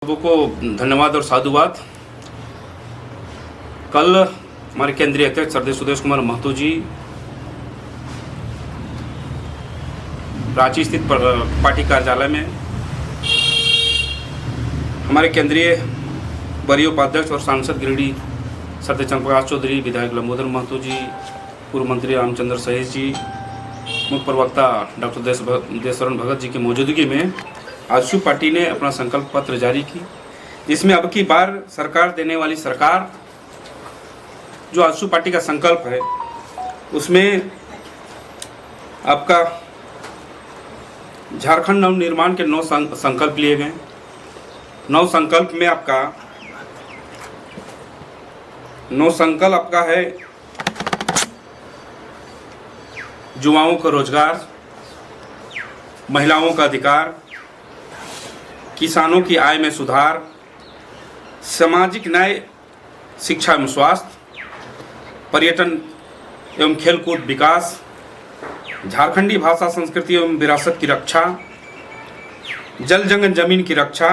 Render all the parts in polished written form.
सबों को धन्यवाद और साधुवाद। कल हमारे केंद्रीय अध्यक्ष श्रद्धेय सुदेश कुमार महतो जी रांची स्थित पार्टी कार्यालय में हमारे केंद्रीय वरीय उपाध्यक्ष और सांसद गिरिडीह सत्य चंद्रप्रकाश चौधरी, विधायक लंबोदर महतो जी, पूर्व मंत्री रामचंद्र सहेज जी, मुख्य प्रवक्ता डॉक्टर देशवरण भगत जी की मौजूदगी में आजसू पार्टी ने अपना संकल्प पत्र जारी की, जिसमें अब की बार सरकार देने वाली सरकार जो आजसू पार्टी का संकल्प है उसमें आपका झारखंड नव निर्माण के 9 संकल्प लिए गए। 9 संकल्प में आपका 9 संकल्प आपका है युवाओं का रोजगार, महिलाओं का अधिकार, किसानों की आय में सुधार, सामाजिक न्याय, शिक्षा एवं स्वास्थ्य, पर्यटन एवं खेलकूद विकास, झारखंडी भाषा संस्कृति एवं विरासत की रक्षा, जल जंगल जमीन की रक्षा,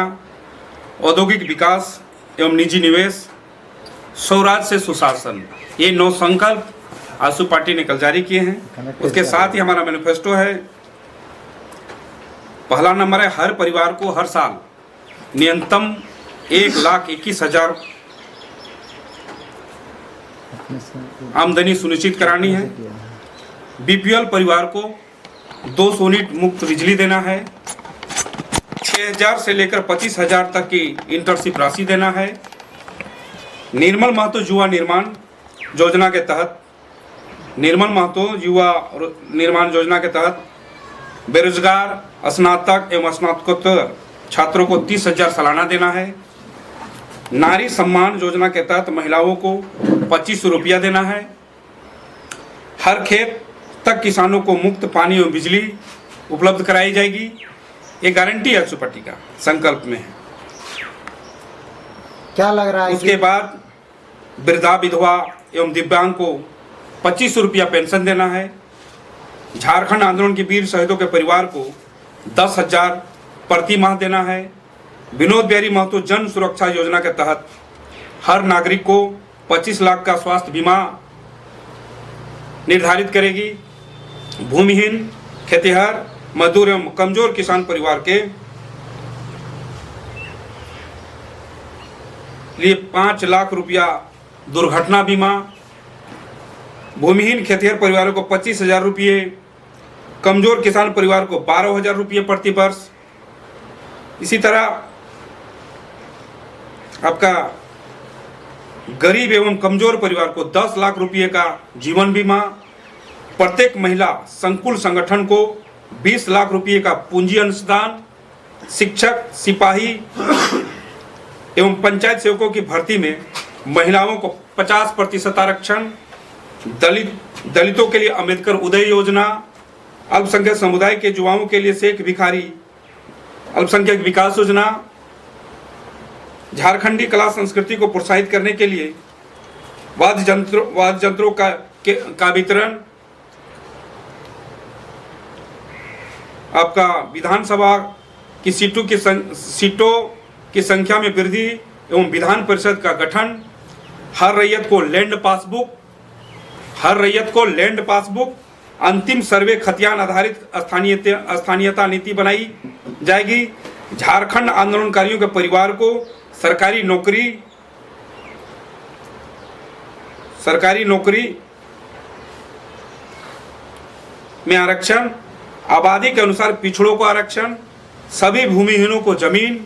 औद्योगिक विकास एवं निजी निवेश, स्वराज से सुशासन। ये 9 संकल्प आजसू पार्टी ने कल जारी किए हैं। उसके साथ ही हमारा मैनिफेस्टो है। पहला नंबर है, हर परिवार को हर साल न्यूनतम 1,21,000 आमदनी सुनिश्चित करानी है। बीपीएल परिवार को 200 यूनिट मुफ्त बिजली देना है। 6,000 से लेकर 25,000 तक की इंटर्नशिप राशि देना है। निर्मल महतो युवा निर्माण योजना के तहत बेरोजगार स्नातक एवं स्नातकोत्तर छात्रों को 30,000 सालाना देना है। नारी सम्मान योजना के तहत महिलाओं को 2500 रुपया देना है। हर खेत तक किसानों को मुफ्त पानी एवं बिजली उपलब्ध कराई जाएगी। ये गारंटी आजसू पार्टी का संकल्प में है। क्या लग रहा है? उसके बाद वृद्धा, विधवा एवं दिव्यांग को 2500 रुपया पेंशन देना है। झारखंड आंदोलन के वीर शहीदों के परिवार को 10,000 प्रति माह देना है। विनोद बिहारी महतो जन सुरक्षा योजना के तहत हर नागरिक को 25 लाख का स्वास्थ्य बीमा निर्धारित करेगी। भूमिहीन, खेतिहर, मजदूर एवं कमजोर किसान परिवार के लिए 5 लाख रुपया दुर्घटना बीमा। भूमिहीन खेतिहर परिवारों को 25,000 रुपये, कमजोर किसान परिवार को 12,000 रुपये प्रति वर्ष। इसी तरह आपका गरीब एवं कमजोर परिवार को 10 लाख रुपये का जीवन बीमा। प्रत्येक महिला संकुल संगठन को 20 लाख रुपये का पूंजी अनुदान। शिक्षक, सिपाही एवं पंचायत सेवकों की भर्ती में महिलाओं को 50% आरक्षण। दलितों के लिए अंबेडकर उदय योजना। अल्पसंख्यक समुदाय के युवाओं के लिए शेख भिखारी अल्पसंख्यक विकास योजना। झारखंडी कला संस्कृति को प्रोत्साहित करने के लिए वाद्य यंत्रों का वितरण। आपका विधानसभा की सीटों की संख्या में वृद्धि एवं विधान परिषद का गठन। हर रैयत को लैंड पासबुक। अंतिम सर्वे खतियान आधारित स्थानीयता नीति बनाई जाएगी। झारखंड आंदोलनकारियों के परिवार को सरकारी नौकरी में आरक्षण। आबादी के अनुसार पिछड़ों को आरक्षण। सभी भूमिहीनों को जमीन।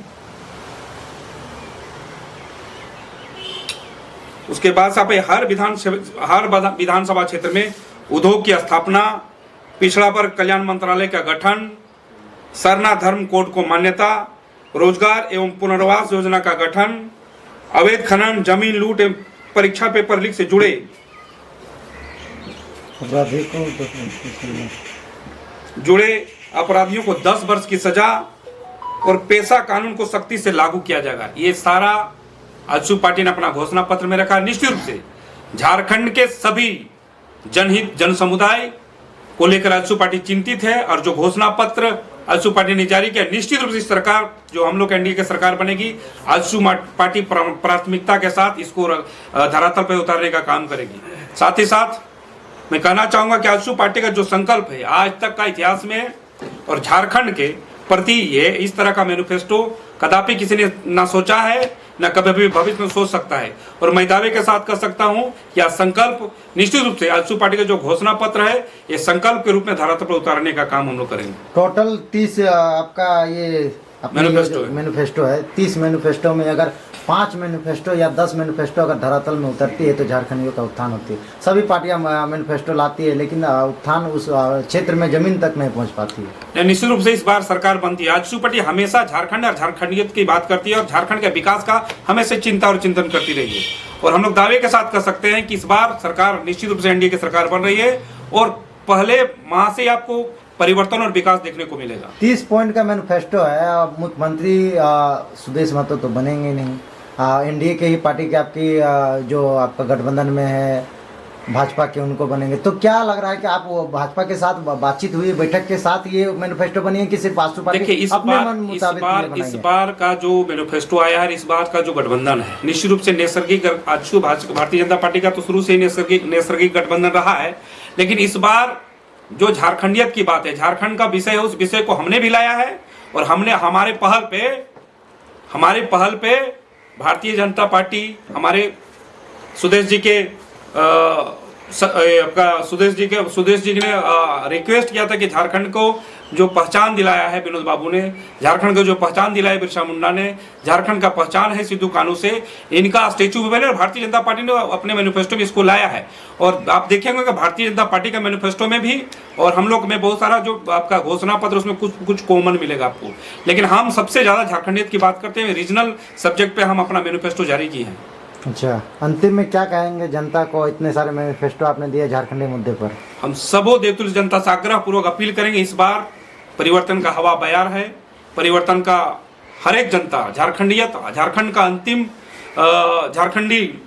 उसके बाद हर विधानसभा क्षेत्र में उद्योग की स्थापना। पिछड़ा वर्ग कल्याण मंत्रालय का गठन। सरना धर्म कोड को मान्यता। रोजगार एवं पुनर्वास योजना का गठन। अवैध खनन, जमीन लूट एवं परीक्षा पेपर लीक से जुड़े अपराधियों को 10 वर्ष की सजा और पेशा कानून को सख्ती से लागू किया जाएगा। ये सारा आजसू पार्टी ने अपना घोषणा पत्र में रखा। निश्चित रूप से झारखंड के सभी जनहित, जन समुदाय को लेकर आजसू पार्टी चिंतित है और जो घोषणा पत्र आजसू पार्टी ने जारी किया। निश्चित रूप से सरकार जो हम लोग एनडीए की सरकार बनेगी, आजसू पार्टी प्राथमिकता के साथ इसको धरातल पर उतारने का काम करेगी। साथ ही साथ मैं कहना चाहूंगा कि आजसू पार्टी का जो संकल्प है आज तक का इतिहास में और झारखंड के प्रति ये इस तरह का मैनिफेस्टो कदापि किसी ने ना सोचा है, ना कभी भी भविष्य में सोच सकता है। और मैं दावे के साथ कह सकता हूं कि यह संकल्प निश्चित रूप से आजसू पार्टी का जो घोषणा पत्र है ये संकल्प के रूप में धरातल पर उतारने का काम हम लोग करेंगे। टोटल 30 आपका ये मैनिफेस्टो है। 30 मैनिफेस्टो में अगर 5 मैनिफेस्टो या 10 मैनिफेस्टो अगर धरातल में उतरती है तो झारखंडियों का उत्थान होती है। सभी पार्टियां मैनिफेस्टो लाती है लेकिन उत्थान उस क्षेत्र में जमीन तक नहीं पहुंच पाती है। निश्चित रूप से इस बार सरकार बनती है। आजसू पार्टी हमेशा झारखंड और झारखंडियत की बात करती है और झारखंड के विकास का हमेशा चिंता और चिंतन करती रही है। और हम लोग दावे के साथ कह सकते हैं कि इस बार सरकार निश्चित रूप से एनडीए की सरकार बन रही है और पहले माह से आपको परिवर्तन और विकास देखने को मिलेगा। 30 पॉइंट का मैनिफेस्टो है। मुख्यमंत्री सुदेश महतो तो बनेंगे नहीं। एनडीए के ही पार्टी के आपकी जो आपका गठबंधन में है भाजपा के उनको बनेंगे। तो क्या लग रहा है कि आप भाजपा के साथ बातचीत हुई बैठक के साथ ये मैनिफेस्टो बनी है कि सिर्फ आजसू पार्टी देखिए इस बार का जो मैनिफेस्टो आया है, इस बार का जो गठबंधन है निश्चित रूप से नैसर्गिक आजसू भारतीय जनता पार्टी का तो शुरू से ही नैसर्गिक गठबंधन रहा है। लेकिन इस बार जो झारखंडियत की बात है, झारखंड का विषय है, उस विषय को हमने भी लाया है और हमने हमारे पहल पे भारतीय जनता पार्टी हमारे सुदेश जी ने रिक्वेस्ट किया था कि झारखंड को जो पहचान दिलाया है विनोद बाबू ने, झारखंड को जो पहचान दिलाया बिरसा मुंडा ने, झारखंड का पहचान है सिद्धू कानू से, इनका स्टेचू भी बने और भारतीय जनता पार्टी ने अपने मैनिफेस्टो में इसको लाया है। और आप देखेंगे कि भारतीय जनता पार्टी का मैनिफेस्टो में भी और हम लोग में बहुत सारा जो आपका घोषणा पत्र उसमें कुछ कॉमन मिलेगा आपको। लेकिन हम सबसे ज्यादा झारखंडियत की बात करते हैं, रीजनल सब्जेक्ट पे हम अपना मैनिफेस्टो जारी किए हैं। अच्छा, अंतिम में क्या कहेंगे जनता को? इतने सारे मैनिफेस्टो आपने दिए झारखंडी मुद्दे पर। हम सबो देवतुल्य जनता से आग्रह पूर्वक अपील करेंगे, इस बार परिवर्तन का हवा बयार है। परिवर्तन का हर एक जनता झारखंडियत, झारखंड का अंतिम झारखंडी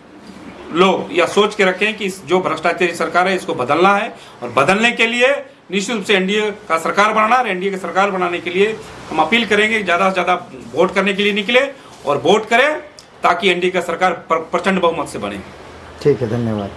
लोग यह सोच के रखें कि जो भ्रष्टाचारी सरकार है इसको बदलना है और बदलने के लिए निश्चित रूप से एनडीए का सरकार बनाना है। एनडीए की सरकार बनाने के लिए हम अपील करेंगे ज़्यादा से ज़्यादा वोट करने के लिए निकले और वोट करें ताकि एनडीए का सरकार प्रचंड बहुमत से बने। ठीक है, धन्यवाद।